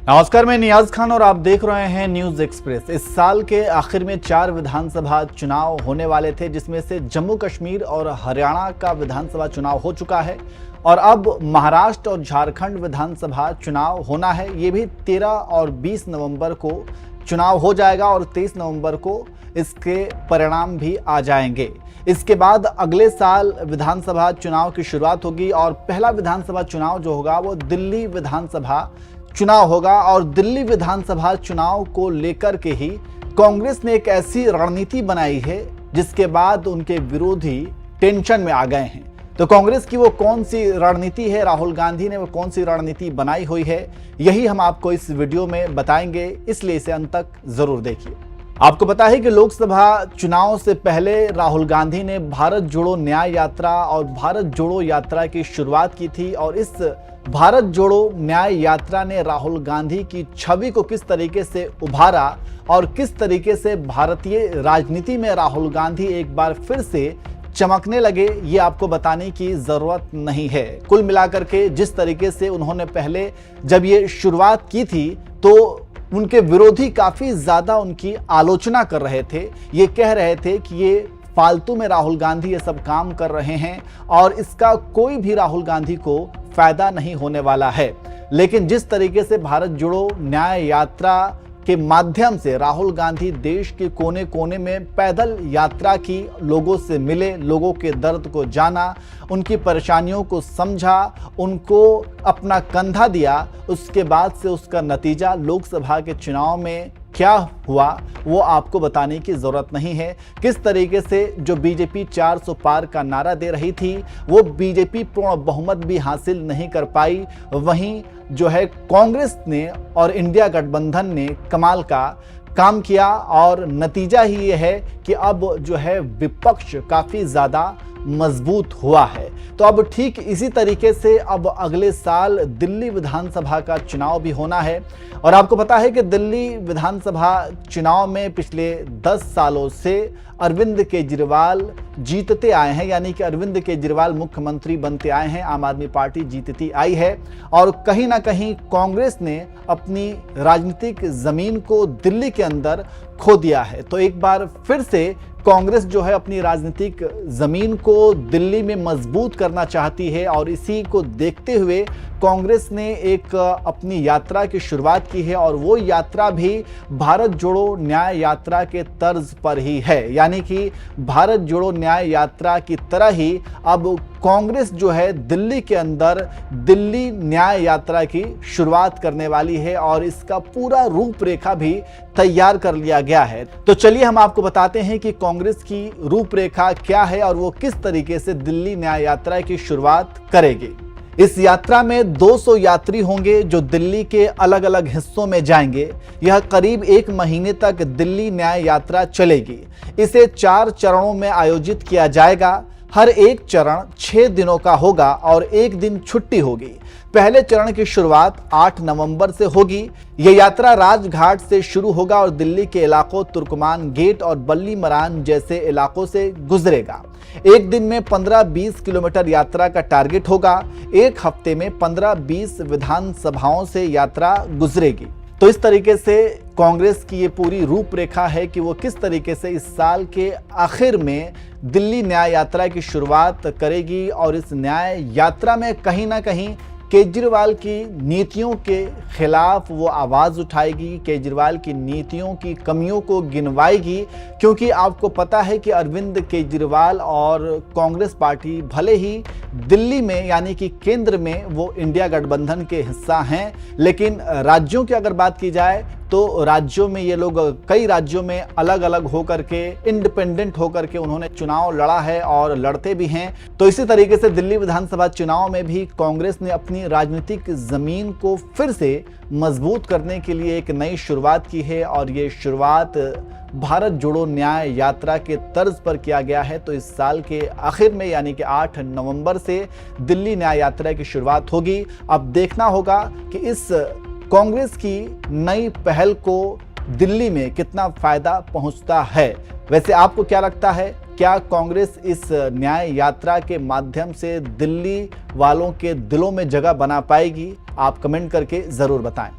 नमस्कार, मैं नियाज खान और आप देख रहे हैं न्यूज एक्सप्रेस। इस साल के आखिर में 4 विधानसभा चुनाव होने वाले थे, जिसमें से जम्मू कश्मीर और हरियाणा का विधानसभा चुनाव हो चुका है और अब महाराष्ट्र और झारखंड विधानसभा चुनाव होना है। ये भी 13 और 20 नवंबर को चुनाव हो जाएगा और 23 नवंबर को इसके परिणाम भी आ जाएंगे। इसके बाद अगले साल विधानसभा चुनाव की शुरुआत होगी और पहला विधानसभा चुनाव जो होगा वो दिल्ली विधानसभा चुनाव होगा। और दिल्ली विधानसभा चुनाव को लेकर के ही कांग्रेस ने एक ऐसी रणनीति बनाई है जिसके बाद उनके विरोधी टेंशन में आ गए हैं। तो कांग्रेस की वो कौन सी रणनीति है, राहुल गांधी ने वो कौन सी रणनीति बनाई हुई है, यही हम आपको इस वीडियो में बताएंगे, इसलिए इसे अंत तक जरूर देखिए। आपको पता है कि लोकसभा चुनाव से पहले राहुल गांधी ने भारत जोड़ो न्याय यात्रा और भारत जोड़ो यात्रा की शुरुआत की थी और इस भारत जोड़ो न्याय यात्रा ने राहुल गांधी की छवि को किस तरीके से उभारा और किस तरीके से भारतीय राजनीति में राहुल गांधी एक बार फिर से चमकने लगे, ये आपको बताने की जरूरत नहीं है। कुल मिलाकर के जिस तरीके से उन्होंने पहले जब ये शुरुआत की थी तो उनके विरोधी काफी ज्यादा उनकी आलोचना कर रहे थे। ये कह रहे थे कि ये फालतू में राहुल गांधी ये सब काम कर रहे हैं और इसका कोई भी राहुल गांधी को फायदा नहीं होने वाला है। लेकिन जिस तरीके से भारत जोड़ो न्याय यात्रा के माध्यम से राहुल गांधी देश के कोने कोने में पैदल यात्रा की, लोगों से मिले, लोगों के दर्द को जाना, उनकी परेशानियों को समझा, उनको अपना कंधा दिया, उसके बाद से उसका नतीजा लोकसभा के चुनाव में क्या हुआ वो आपको बताने की जरूरत नहीं है। किस तरीके से जो बीजेपी 400 पार का नारा दे रही थी वो बीजेपी पूर्ण बहुमत भी हासिल नहीं कर पाई, वहीं जो है कांग्रेस ने और इंडिया गठबंधन ने कमाल का काम किया और नतीजा ही ये है कि अब जो है विपक्ष काफी ज्यादा मजबूत हुआ है। तो अब ठीक इसी तरीके से अब अगले साल दिल्ली विधानसभा का चुनाव भी होना है और आपको पता है कि दिल्ली विधानसभा चुनाव में पिछले 10 सालों से अरविंद केजरीवाल जीतते आए हैं, यानी कि अरविंद केजरीवाल मुख्यमंत्री बनते आए हैं, आम आदमी पार्टी जीतती आई है और कहीं ना कहीं कांग्रेस ने अपनी राजनीतिक जमीन को दिल्ली के अंदर खो दिया है। तो एक बार फिर से कांग्रेस जो है अपनी राजनीतिक जमीन को दिल्ली में मजबूत करना चाहती है और इसी को देखते हुए कांग्रेस ने एक अपनी यात्रा की शुरुआत की है और वो यात्रा भी भारत जोड़ो न्याय यात्रा के तर्ज पर ही है, यानी कि भारत जोड़ो न्याय यात्रा की तरह ही अब कांग्रेस जो है दिल्ली के अंदर दिल्ली न्याय यात्रा की शुरुआत करने वाली है और इसका पूरा रूपरेखा भी तैयार कर लिया गया है। तो चलिए हम आपको बताते हैं कि कांग्रेस की रूपरेखा क्या है और वो किस तरीके से दिल्ली न्याय यात्रा की शुरुआत करेगी। इस यात्रा में 200 यात्री होंगे जो दिल्ली के अलग अलग हिस्सों में जाएंगे। यह करीब 1 महीने तक दिल्ली न्याय यात्रा चलेगी। इसे 4 चरणों में आयोजित किया जाएगा। हर एक चरण 6 दिनों का होगा और 1 दिन छुट्टी होगी। पहले चरण की शुरुआत 8 नवंबर से होगी। यह यात्रा राजघाट से शुरू होगा और दिल्ली के इलाकों तुर्कमान गेट और बल्ली मरान जैसे इलाकों से गुजरेगा। एक दिन में 15-20 किलोमीटर यात्रा का टारगेट होगा। एक हफ्ते में 15-20 विधानसभाओं से यात्रा गुजरेगी। तो इस तरीके से कांग्रेस की ये पूरी रूपरेखा है कि वो किस तरीके से इस साल के आखिर में दिल्ली न्याय यात्रा की शुरुआत करेगी और इस न्याय यात्रा में कहीं ना कहीं केजरीवाल की नीतियों के खिलाफ वो आवाज उठाएगी, केजरीवाल की नीतियों की कमियों को गिनवाएगी, क्योंकि आपको पता है कि अरविंद केजरीवाल और कांग्रेस पार्टी भले ही दिल्ली में यानी कि केंद्र में वो इंडिया गठबंधन के हिस्सा हैं, लेकिन राज्यों की अगर बात की जाए तो राज्यों में ये लोग कई राज्यों में अलग अलग होकर के इंडिपेंडेंट होकर के उन्होंने चुनाव लड़ा है और लड़ते भी हैं। तो इसी तरीके से दिल्ली विधानसभा चुनाव में भी कांग्रेस ने अपनी राजनीतिक जमीन को फिर से मजबूत करने के लिए एक नई शुरुआत की है और ये शुरुआत भारत जोड़ो न्याय यात्रा के तर्ज पर किया गया है। तो इस साल के आखिर में यानी कि 8 नवंबर से दिल्ली न्याय यात्रा की शुरुआत होगी। अब देखना होगा कि इस कांग्रेस की नई पहल को दिल्ली में कितना फायदा पहुंचता है। वैसे आपको क्या लगता है, क्या कांग्रेस इस न्याय यात्रा के माध्यम से दिल्ली वालों के दिलों में जगह बना पाएगी? आप कमेंट करके जरूर बताएं।